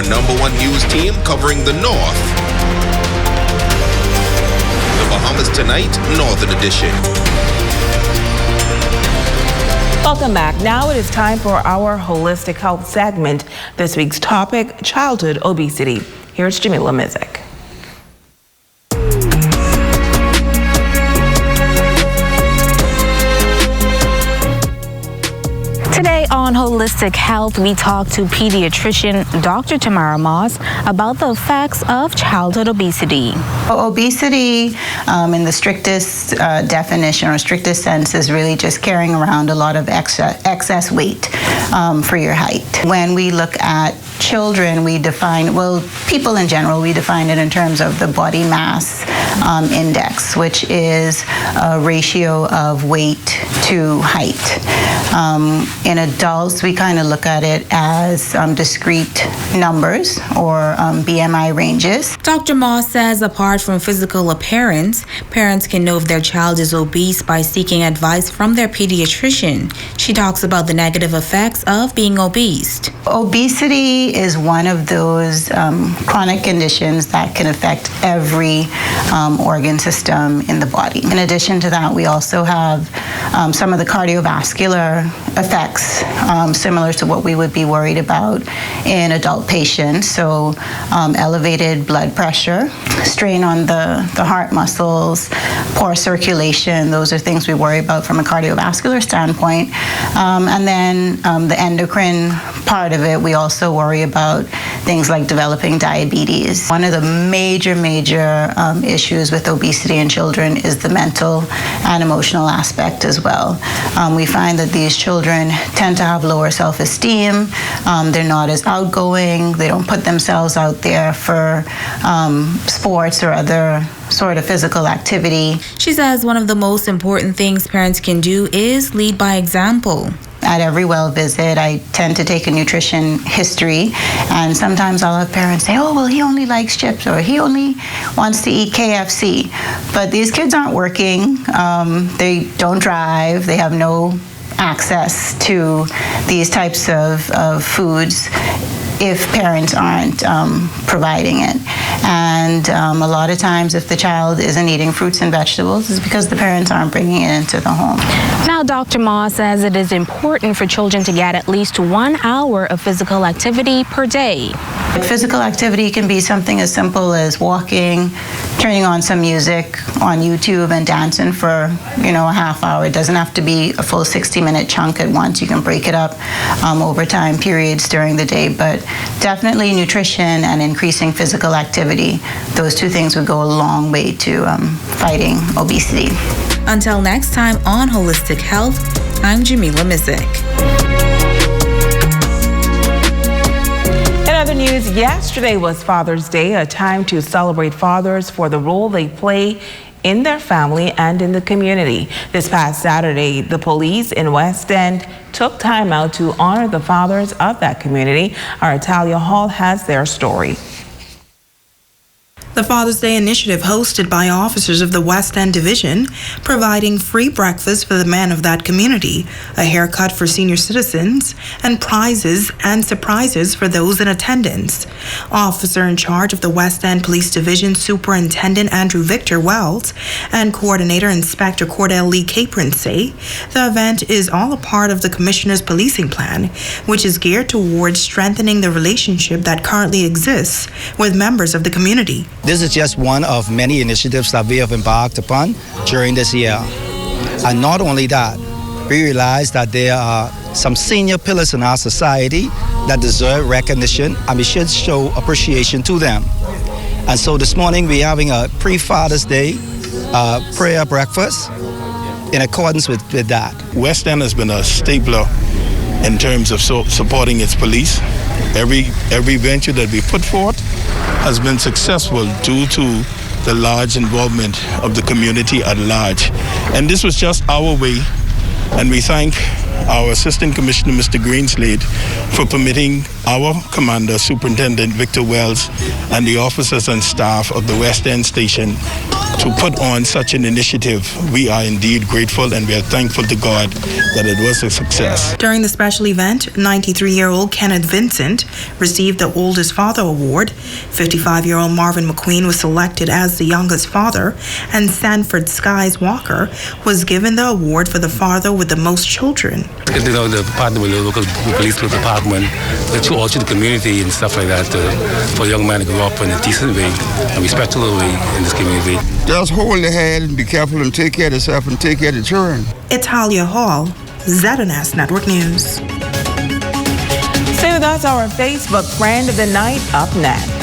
#1 news team covering the North. The Bahamas Tonight, Northern Edition. Welcome back. Now it is time for our holistic health segment. This week's topic, childhood obesity. Here's Jamila Mizik. Today on Holistic Health, we talk to pediatrician Dr. Tamara Moss about the effects of childhood obesity. Obesity, in the strictest definition or strictest sense, is really just carrying around a lot of excess weight for your height. When we look at children, we define, well, people in general, we define it in terms of the body mass index, which is a ratio of weight to height. In adults, we kind of look at it as discrete numbers or BMI ranges. Dr. Moss says apart from physical appearance, parents can know if their child is obese by seeking advice from their pediatrician. She talks about the negative effects of being obese. Obesity is one of those chronic conditions that can affect every organ system in the body. In addition to that, we also have some of the cardiovascular effects similar to what we would be worried about in adult patients. So elevated blood pressure, strain on the heart muscles, poor circulation, those are things we worry about from a cardiovascular standpoint. And then the endocrine part of it, we also worry about things like developing diabetes. One of the major issues with obesity in children is the mental and emotional aspect as well. We find that these children tend to have lower self-esteem. They're not as outgoing. They don't put themselves out there for sports or other sort of physical activity. She says one of the most important things parents can do is lead by example. At every well visit, I tend to take a nutrition history, and sometimes I'll have parents say, oh, well, he only likes chips, or he only wants to eat KFC. But these kids aren't working. They don't drive. They have no access to these types of foods if parents aren't providing it. And a lot of times if the child isn't eating fruits and vegetables, it's because the parents aren't bringing it into the home. Now, Dr. Moss says it is important for children to get at least 1 hour of physical activity per day. Physical activity can be something as simple as walking, turning on some music on YouTube and dancing for, a half hour. It doesn't have to be a full 60-minute chunk at once. You can break it up over time periods during the day, but definitely nutrition and increasing physical activity, those two things would go a long way to fighting obesity. Until next time on Holistic Health, I'm Jamila Mizik. In other news, yesterday was Father's Day, a time to celebrate fathers for the role they play in their family and in the community. This past Saturday, the police in West End took time out to honor the fathers of that community. Our Italia Hall has their story. The Father's Day initiative hosted by officers of the West End Division, providing free breakfast for the men of that community, a haircut for senior citizens, and prizes and surprises for those in attendance. Officer in charge of the West End Police Division, Superintendent Andrew Victor Wells, and Coordinator Inspector Cordell Lee Capron say the event is all a part of the Commissioner's policing plan, which is geared towards strengthening the relationship that currently exists with members of the community. This is just one of many initiatives that we have embarked upon during this year. And not only that, we realize that there are some senior pillars in our society that deserve recognition, and we should show appreciation to them. And so this morning we're having a pre-Father's Day prayer breakfast in accordance with that. West End has been a stapler in terms of supporting its police. Every venture that we put forth has been successful due to the large involvement of the community at large. And this was just our way, and we thank our Assistant Commissioner, Mr. Greenslade, for permitting our Commander, Superintendent Victor Wells, and the officers and staff of the West End Station to put on such an initiative. We are indeed grateful and we are thankful to God that it was a success. During the special event, 93-year-old Kenneth Vincent received the Oldest Father Award. 55-year-old Marvin McQueen was selected as the youngest father, and Sanford Skies Walker was given the award for the father with the most children. You know, the partner with the local police department, all through the community and stuff like that, for a young man to grow up in a decent way, a respectable way in this community. Just hold the head and be careful and take care of yourself and take care of the children. Italia Hall, ZNS Network News. Stay with us, our Facebook friend of the night up next.